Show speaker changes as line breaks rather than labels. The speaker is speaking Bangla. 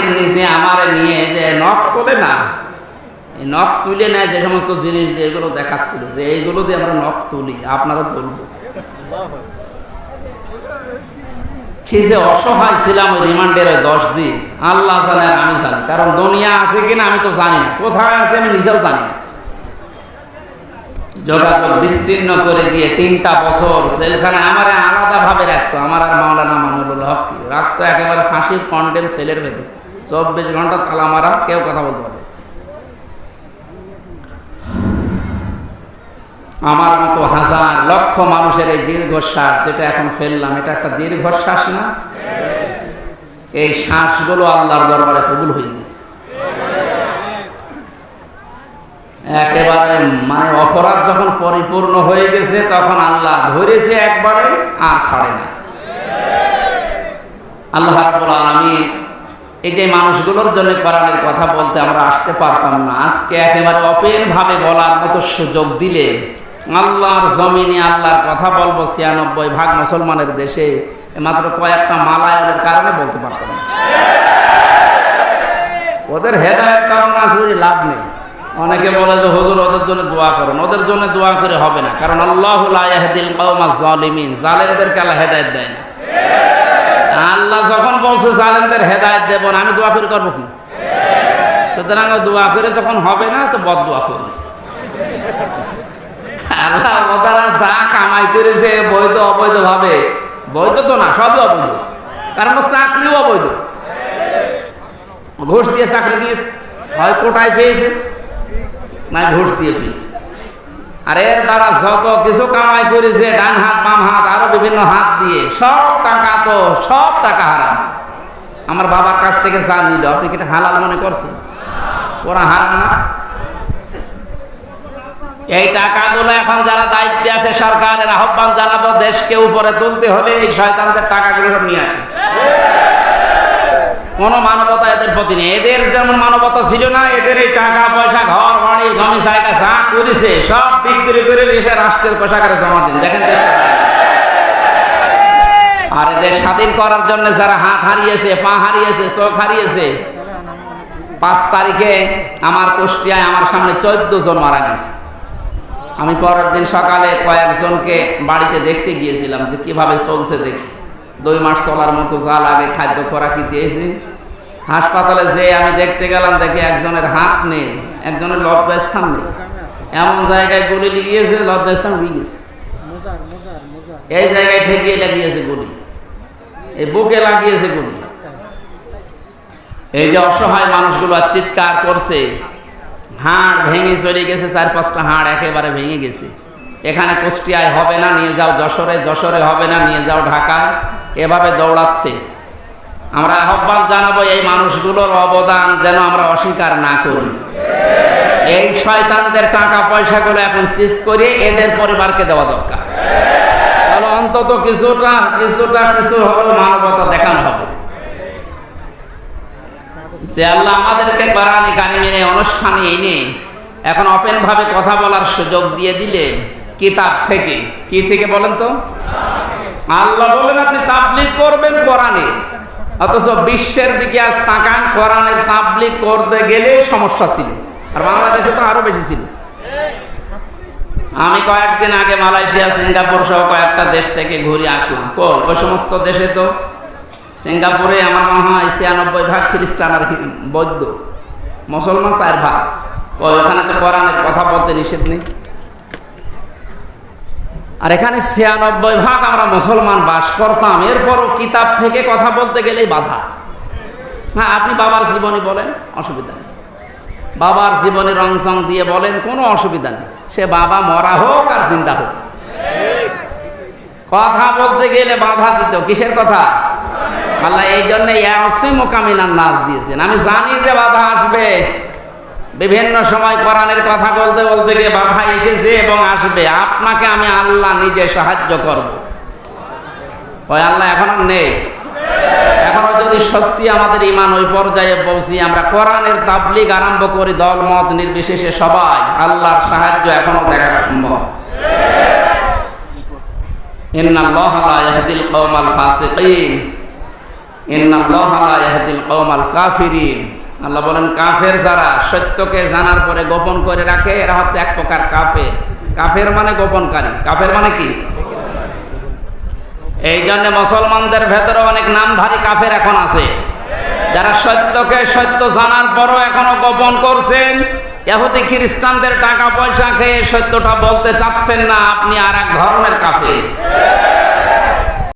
মাটির নিচে আমার নিয়ে যে নখ তোলে না, এই নখ তুলে নেয় যে সমস্ত জিনিস যেগুলো দেখাচ্ছিল যে এইগুলো দিয়ে আমরা নখ তুলি, আপনারা তুলব। কি যে অসহায় ছিলাম ওই রিমান্ডের ওই 10 দিন, আল্লাহ জানে আর আমি জানি। কারণ দুনিয়া আছে কিনা আমি তো জানি না, কোথায় আছে আমি নিজেও জানি না। যোগাযোগ বিচ্ছিন্ন করে দিয়ে 3টা বছর জেলখানে আমার আলাদা ভাবে রাখতো। আমার আর মাওলানা মামুনুল হক রাখতো একেবারে ফাঁসির কন্ডেম সেলের ভেতর, 24 ঘন্টা তালা মারা, কেউ কথা বলতে পারে। আমার মতো হাজার লক্ষ মানুষের এই দীর্ঘশ্বাস যেটা এখন ফেললাম, এটা একটা দীর্ঘশ্বাস না? এই শ্বাসগুলো আল্লাহর দরবারে কবুল হয়ে গেছে। একেবারে মানে অপরাধ যখন পরিপূর্ণ হয়ে গেছে তখন আল্লাহ ধরেছে একবারে আর ছাড়ে না। আল্লাহ রাব্বুল আলামিন এই যে মানুষগুলোর জন্য কোরআনের কথা বলতে আমরা আসতে পারতাম না, আজকে একেবারে ওপেন ভাবে বলার মতো সুযোগ দিলে আল্লাহর জমিনে আল্লাহর কথা বলবো 96% মুসলমানের দেশে মাত্র কয়েকটা মালায়ালের কারণে বলতে পারতাম না। ওদের হেদায়েত কারণে আসলে লাভ নেই। অনেকে বলে যে হুজুর ওদের জন্য দোয়া করেন, ওদের জন্য দোয়া করে হবে না, কারণ আল্লাহু লা ইয়াহদিল কওমাজ জালিমিন, জালেমদেরকে আল্লাহ হেদায়েত দেয় না। আল্লাহ যখন বলছে জালেমদের হেদায়েত দেব না, আমি দোয়া করে করবো কি? সুতরাং দোয়া করে যখন হবে না তো বদদোয়া করি। আল্লাহ ওরা যা কামাই করেছে বৈধ অবৈধ ভাবে, বৈধ তো না, সবই অবৈধ, কারণ চাকরিও অবৈধ। ঘুষ দিয়ে চাকরি দিয়েছে, হয় কোটায় পেয়েছে না ঘুষ দিয়ে পেয়েছে। আর এর দ্বারা যত কিছু কামাই করেছে ডান হাত বাম হাত আরো বিভিন্ন হাত দিয়ে, সব টাকা হারাম। আমার বাবার কাছ থেকে যা নিল আপনি কি এটা হালাল মনে করছেন? ওরা হারাম না? এই টাকাগুলো এখন যারা দায়িত্বে আছে সরকারের আহ্বান জানাবো, দেশকে উপরে তুলতে হলে এই শয়তানদের টাকাগুলো সব নিয়ে আসে। কোন মানবতা এদের প্রতি নেই। এদের যেমন মানবতা ছিল না, এদের এই টাকা পয়সা ঘর বাড়ি জমি জায়গা যা করেছে সব বিক্রি করে এসে রাষ্ট্রের কোষাগারে জমা দিন। দেখেন আর এদের স্বাধীন করার জন্য যারা হাত হারিয়েছে, পা হারিয়েছে, চোখ হারিয়েছে, 5 তারিখে আমার কুষ্টিয়ায় আমার সামনে 14 জন মারা গেছে। আমি পরের দিন সকালে কয়েকজনকে বাড়িতে দেখতে গিয়েছিলাম যে কিভাবে চলছে দেখি। 2 মাস চলার মতো যা লাগে খাদ্য খোরাকি দিয়েছি। হাসপাতালে যে আমি দেখতে গেলাম, দেখি একজনের হাত নেই, একজনের লজ্জাস্থান নেই, এমন জায়গায় গুলি লিগিয়েছে, লজ্জাস্থান উড়ে গেছে। এই জায়গায় ঠেকিয়ে লাগিয়েছে গুলি, এই বুকে লাগিয়েছে গুলি। এই যে অসহায় মানুষগুলো চিৎকার করছে, হাড় ভেঙে চলে গেছে, 4-5টা হাড় একেবারে ভেঙে গেছে। এখানে কুষ্টিয়ায় হবে না, নিয়ে যাও যশোরে, যশোরে হবে না, নিয়ে যাও ঢাকায়, এভাবে দৌড়াচ্ছে। আমরা আহ্বান জানাবো এই মানুষগুলোর অবদান যেন আমরা অস্বীকার না করি। এই শয়তানদের টাকা পয়সাগুলো এখন সিজ করে এদের পরিবারকে দেওয়া দরকার। তাহলে অন্তত কিছু হলো মানবতা দেখানো হবে যে আল্লাহ আমাদেরকে কোরআন কারিমের এই অনুষ্ঠানে এনে এখন ওপেন ভাবে কথা বলার সুযোগ দিয়ে দিলে কিতাব থেকে। কি থেকে বলেন তো? আল্লাহ বলেন আপনি তাবলীগ করবেন কোরআনে, অথচ বিশ্বের দিকে আজ তাকান, কোরআনের তাবলীগ করতে গেলে সমস্যা ছিল, আর বাংলাদেশে তো আরো বেশি ছিল। আমি কয়েকদিন আগে মালয়েশিয়া, সিঙ্গাপুর সহ কয়েকটা দেশ থেকে ঘুরে আসলাম। ওই সমস্ত দেশে তো, সিঙ্গাপুরে আমার মনে হয় 96% খ্রিস্টান আর বৌদ্ধ, মুসলমান 4%। ওখানে তো কোরআনের কথা বলতে নিষেধ নেই। আর এখানে 96% আমরা মুসলমান বাস করতাম, এরপরও কিতাব থেকে কথা বলতে গেলেই বাধা। হ্যাঁ, আপনি বাবার জীবনী বলেন, অসুবিধা নেই, বাবার জীবনী রংসং দিয়ে বলেন, কোনো অসুবিধা নেই। সে বাবা মরা হোক আর জিন্দা হোক, কথা বলতে গেলে বাধা দিত। কিসের কথা? আল্লাহ এই জন্য ইয়াসিমুকামিনান নাস দিয়েছেন। আমি জানি যে বাধা আসবে, বিভিন্ন সময় কোরআনের কথা বলতে বলতে গিয়ে বাধা এসেছে এবং আসবে। আপনাকে আমি আল্লাহ নিজে সাহায্য করব। ওই আল্লাহ এখন নেই। এখনো যদি সত্যি আমাদের ঈমান ওই পর্যায়ে পৌঁছি, আমরা কোরআনের তাবলীগ আরম্ভ করি, দল মত নির্বিশেষে সবাই, আল্লাহর সাহায্য এখনো দেখা সম্ভব। ইন্নাল্লাহা লা ইয়াহদিল কওমাল ফাসিকিন। ইন্নাল্লাহা লা ইয়াহদিল কওমাল কাফিরিন। আল্লাহ বলেন কাফের যারা সত্যকে জানার পরে গোপন করে রাখে এরা হচ্ছে এক প্রকার কাফের। কাফের মানে গোপনকারী। কাফের মানে কি? এই জন্য মুসলমানদের ভেতরে অনেক নামধারী কাফের এখন আছে, যারা সত্যকে সত্য জানার পরও এখনো গোপন করছেন। ইহুদি খ্রিস্টানদের টাকা পয়সা খেয়ে সত্যটা বলতে চাচ্ছেন না, আপনি আর এক ধরনের কাফের।